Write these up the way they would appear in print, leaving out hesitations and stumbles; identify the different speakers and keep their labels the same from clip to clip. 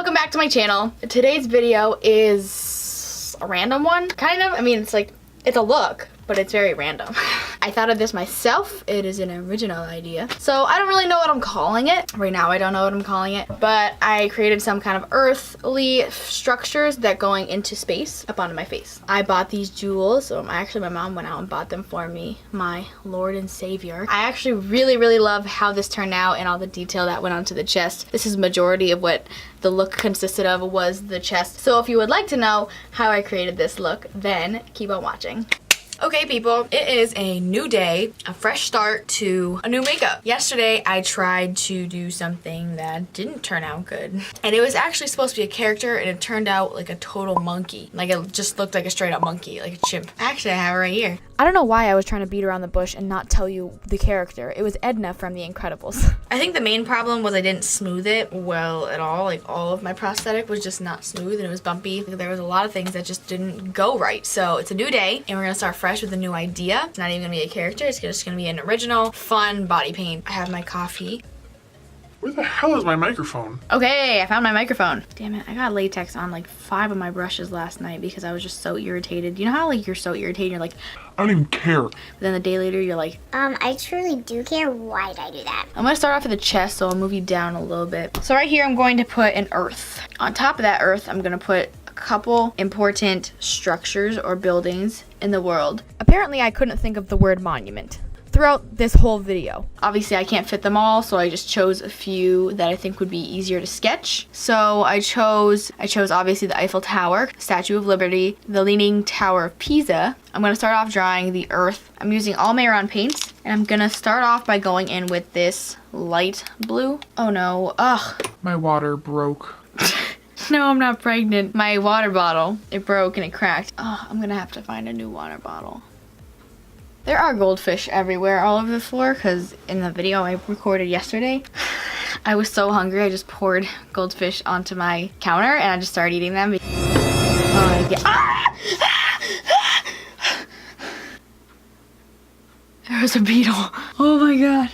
Speaker 1: welcome back to my channel. Today's video is a random one, kind of. I mean, it's a look, but it's very random. I thought of this myself. It is an original idea. So I don't really know what I'm calling it. Right now I don't know what I'm calling it, but I created some kind of earthly structures that going into space up onto my face. I bought these jewels. Actually, my mom went out and bought them for me, my Lord and Savior. I actually really love how this turned out and all the detail that went onto the chest. This is majority of what the look consisted of, was the chest. So if you would like to know how I created this look, then keep on watching. Okay people, it is a new day, a fresh start to a new makeup. Yesterday I tried to do something that didn't turn out good. And it was actually supposed to be a character and it turned out like a total monkey. Like it just looked like a straight up monkey, like a chimp. Actually I have it right here. I don't know why I was trying to beat around the bush and not tell you the character. It was Edna from The Incredibles. I think the main problem was I didn't smooth it well at all. Like all of my prosthetic was just not smooth and it was bumpy. There was a lot of things that just didn't go right. So it's a new day and we're gonna start fresh with a new idea. It's not even gonna be a character, it's just gonna be an original, fun body paint. I have my coffee.
Speaker 2: Where the hell is my microphone?
Speaker 1: Okay, I found my microphone. Damn it, I got latex on like 5 of my brushes last night because I was just so irritated. You know how like you're so irritated, you're like,
Speaker 2: I don't even care.
Speaker 1: but then the day later you're like,
Speaker 3: I truly do care. Why did I do that?
Speaker 1: I'm gonna start off with the chest, so I'll move you down a little bit. So right here I'm going to put an earth. On top of that earth, I'm gonna put a couple important structures or buildings in the world. Apparently I couldn't think of the word monument throughout this whole video. Obviously I can't fit them all, so I just chose a few that I think would be easier to sketch. So I chose obviously the Eiffel Tower, Statue of Liberty, the Leaning Tower of Pisa. I'm gonna start off drawing the earth. I'm using all Maron paints, and I'm gonna start off by going in with this light blue. Oh no, ugh.
Speaker 2: My water broke.
Speaker 1: No, I'm not pregnant. My water bottle, it broke and it cracked. Oh, I'm gonna have to find a new water bottle. There are goldfish everywhere all over the floor because in the video I recorded yesterday, I was so hungry I just poured goldfish onto my counter and I just started eating them. There was a beetle. Oh my god.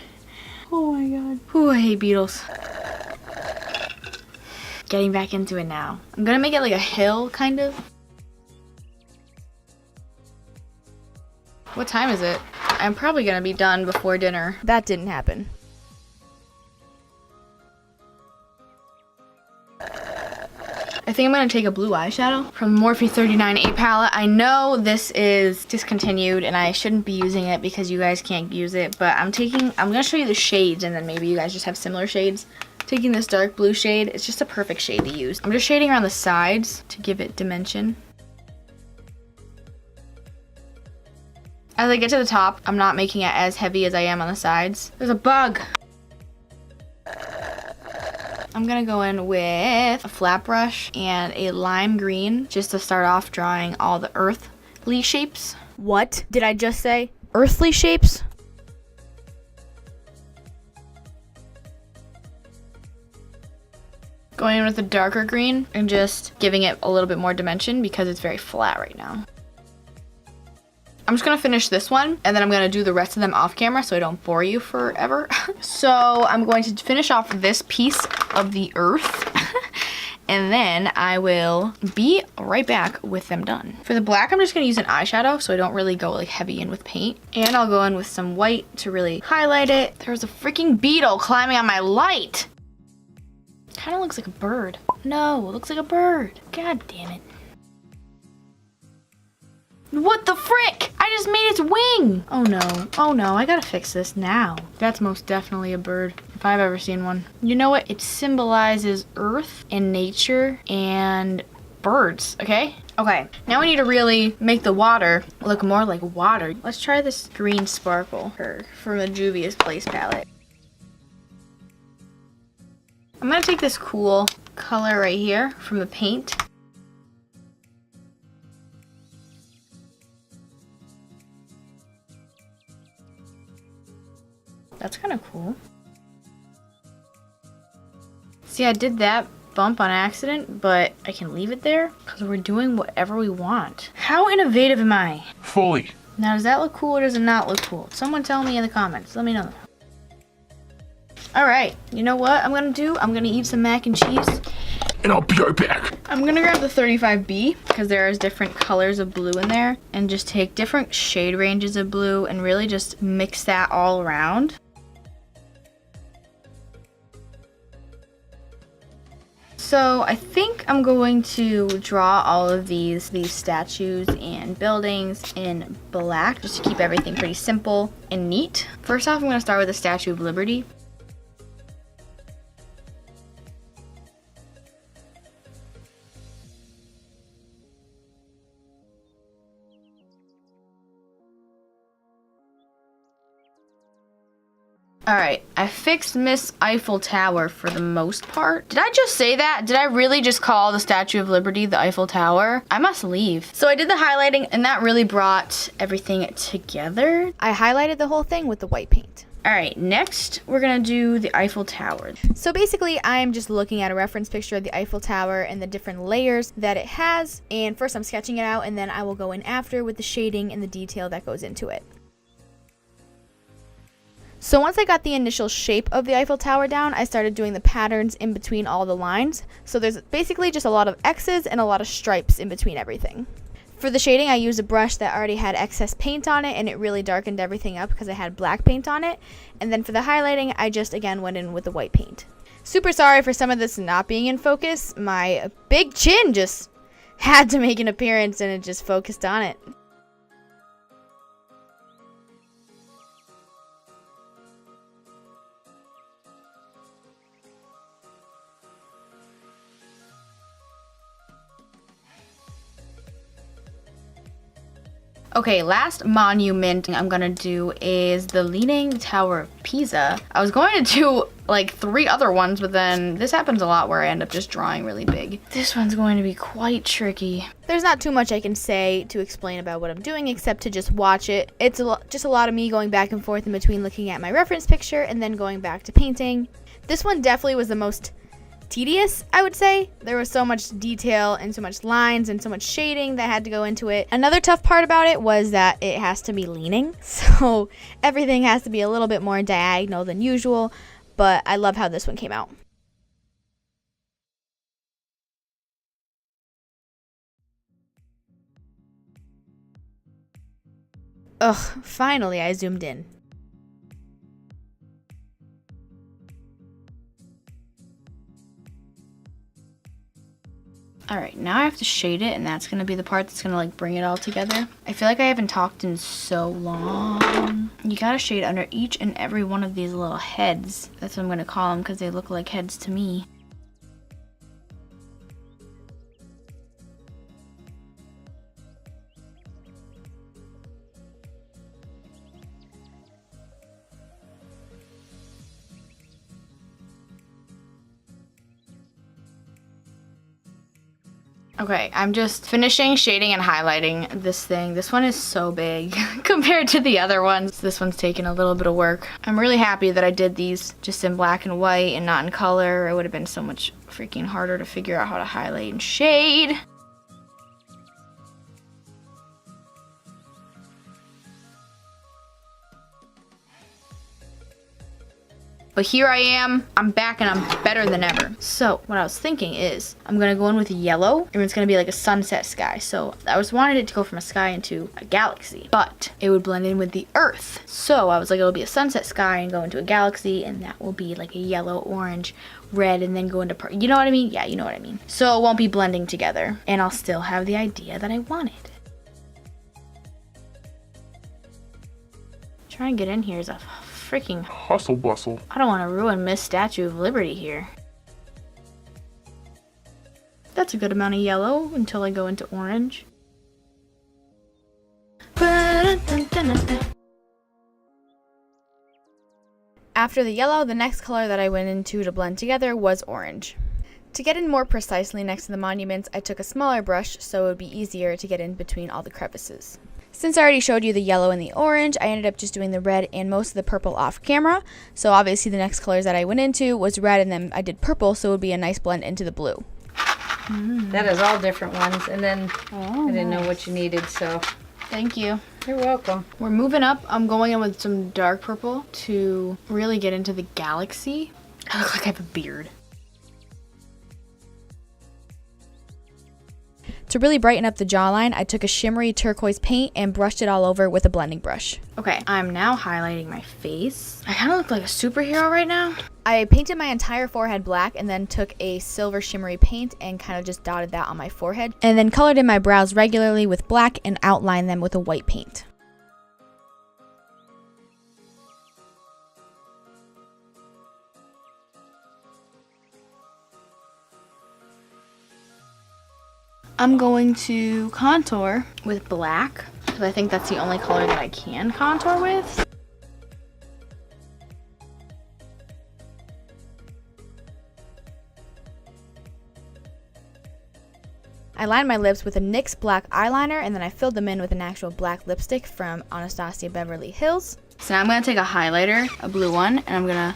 Speaker 1: Oh my god. Ooh, I hate beetles. Getting back into it now. I'm gonna make it like a hill, kind of. What time is it? I'm probably gonna be done before dinner. That didn't happen. I think I'm gonna take a blue eyeshadow from the Morphe 39A palette. I know this is discontinued and I shouldn't be using it because you guys can't use it, but I'm gonna show you the shades and then maybe you guys just have similar shades. Taking this dark blue shade, it's just a perfect shade to use. I'm just shading around the sides to give it dimension. As I get to the top, I'm not making it as heavy as I am on the sides. There's a bug. I'm gonna go in with a flat brush and a lime green just to start off drawing all the earthly shapes. What did I just say? Earthly shapes? Going in with a darker green and just giving it a little bit more dimension because it's very flat right now. I'm just gonna finish this one and then I'm gonna do the rest of them off camera so I don't bore you forever. So I'm going to finish off this piece of the earth and then I will be right back with them done. For the black, I'm just gonna use an eyeshadow so I don't really go like heavy in with paint. And I'll go in with some white to really highlight it. There's a freaking beetle climbing on my light. Kind of looks like a bird. No, it looks like a bird. God damn it. What the frick? I just made its wing. Oh no, oh no, I gotta fix this now. That's most definitely a bird, if I've ever seen one. You know what? It symbolizes earth and nature and birds, okay? Okay, now we need to really make the water look more like water. Let's try this green sparkle from the Juvia's Place palette. I'm gonna take this cool color right here from the paint. That's kind of cool. See, I did that bump on accident, but I can leave it there because we're doing whatever we want. How innovative am I?
Speaker 2: Fully.
Speaker 1: Now, does that look cool or does it not look cool? Someone tell me in the comments. Let me know. All right, you know what I'm gonna do? I'm gonna eat some mac and cheese
Speaker 2: and I'll be right back.
Speaker 1: I'm gonna grab the 35B because there is different colors of blue in there, and just take different shade ranges of blue and really just mix that all around. So I think I'm going to draw all of these statues and buildings in black just to keep everything pretty simple and neat. First off, I'm gonna start with the Statue of Liberty. Alright, I fixed Miss Eiffel Tower for the most part. Did I just say that? Did I really just call the Statue of Liberty the Eiffel Tower? I must leave. So I did the highlighting and that really brought everything together. I highlighted the whole thing with the white paint. Alright, next we're gonna do the Eiffel Tower. So basically I'm just looking at a reference picture of the Eiffel Tower and the different layers that it has. And first I'm sketching it out and then I will go in after with the shading and the detail that goes into it. So once I got the initial shape of the Eiffel Tower down, I started doing the patterns in between all the lines. So there's basically just a lot of X's and a lot of stripes in between everything. For the shading, I used a brush that already had excess paint on it, and it really darkened everything up because I had black paint on it. And then for the highlighting, I just again went in with the white paint. Super sorry for some of this not being in focus. My big chin just had to make an appearance and it just focused on it. Okay, last monument I'm gonna do is the Leaning Tower of Pisa. I was going to do like 3 other ones, but then this happens a lot where I end up just drawing really big. This one's going to be quite tricky. There's not too much I can say to explain about what I'm doing except to just watch it. It's just a lot of me going back and forth in between looking at my reference picture and then going back to painting. This one definitely was the most tedious, I would say. There was so much detail and so much lines and so much shading that had to go into it. Another tough part about it was that it has to be leaning, so everything has to be a little bit more diagonal than usual, but I love how this one came out. Ugh, finally I zoomed in. Alright, now I have to shade it, and that's going to be the part that's going to like bring it all together. I feel like I haven't talked in so long. You gotta shade under each and every one of these little heads. That's what I'm going to call them because they look like heads to me. Okay, I'm just finishing shading and highlighting this thing. This one is so big compared to the other ones. This one's taken a little bit of work. I'm really happy that I did these just in black and white and not in color. It would have been so much freaking harder to figure out how to highlight and shade. But here I am, I'm back and I'm better than ever. So what I was thinking is I'm gonna go in with yellow and it's gonna be like a sunset sky. So I was wanted it to go from a sky into a galaxy, but it would blend in with the earth. So I was like, it'll be a sunset sky and go into a galaxy, and that will be like a yellow, orange, red, and then go into you know what I mean? Yeah, you know what I mean. So it won't be blending together, and I'll still have the idea that I wanted. Trying to get in here is a freaking
Speaker 2: Hustle bustle.
Speaker 1: I don't want to ruin Miss Statue of Liberty here. That's a good amount of yellow until I go into orange. After the yellow, the next color that I went into to blend together was orange. To get in more precisely next to the monuments, I took a smaller brush so it would be easier to get in between all the crevices. Since I already showed you the yellow and the orange, I ended up just doing the red and most of the purple off camera. So obviously the next colors that I went into was red, and then I did purple, so it would be a nice blend into the blue.
Speaker 4: That is all different ones, and then I didn't know what you needed, so
Speaker 1: Thank you.
Speaker 4: you're welcome.
Speaker 1: We're moving up. I'm going in with some dark purple to really get into the galaxy. I look like I have a beard.
Speaker 5: To really brighten up the jawline, I took a shimmery turquoise paint and brushed it all over with a blending brush.
Speaker 1: Okay, I'm now highlighting my face. I kind of look like a superhero right now.
Speaker 5: I painted my entire forehead black and then took a silver shimmery paint and kind of just dotted that on my forehead. And then colored in my brows regularly with black and outlined them with a white paint.
Speaker 1: I'm going to contour with black because I think that's the only color that I can contour with.
Speaker 5: I lined my lips with a NYX black eyeliner and then I filled them in with an actual black lipstick from Anastasia Beverly Hills.
Speaker 1: So now I'm going to take a highlighter, a blue one, and I'm going to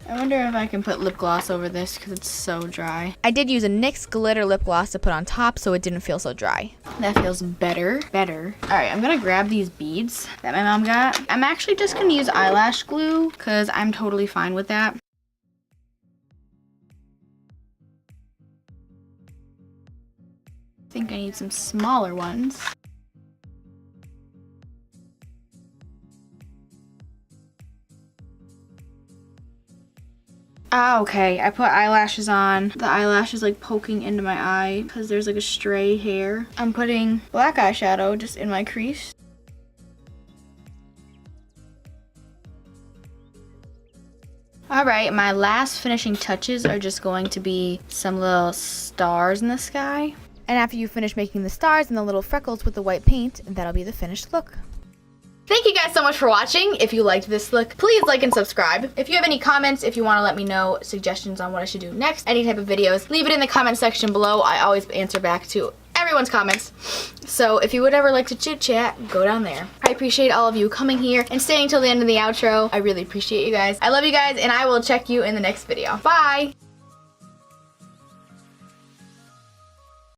Speaker 1: I wonder if I can put lip gloss over this because it's so dry.
Speaker 5: I did use a NYX glitter lip gloss to put on top so it didn't feel so dry.
Speaker 1: That feels better. All right, I'm gonna grab these beads that my mom got. I'm actually just gonna use eyelash glue because I'm totally fine with that. I think I need some smaller ones. Ah, okay, I put eyelashes on. The eyelash is like poking into my eye because there's like a stray hair. I'm putting black eyeshadow just in my crease. All right, my last finishing touches are just going to be some little stars in the sky.
Speaker 5: And after you finish making the stars and the little freckles with the white paint, that'll be the finished look.
Speaker 1: Thank you guys so much for watching. If you liked this look, please like and subscribe. If you have any comments, if you want to let me know suggestions on what I should do next, any type of videos, leave it in the comment section below. I always answer back to everyone's comments. So if you would ever like to chit chat, go down there. I appreciate all of you coming here and staying till the end of the outro. I really appreciate you guys. I love you guys and I will check you in the next video. Bye!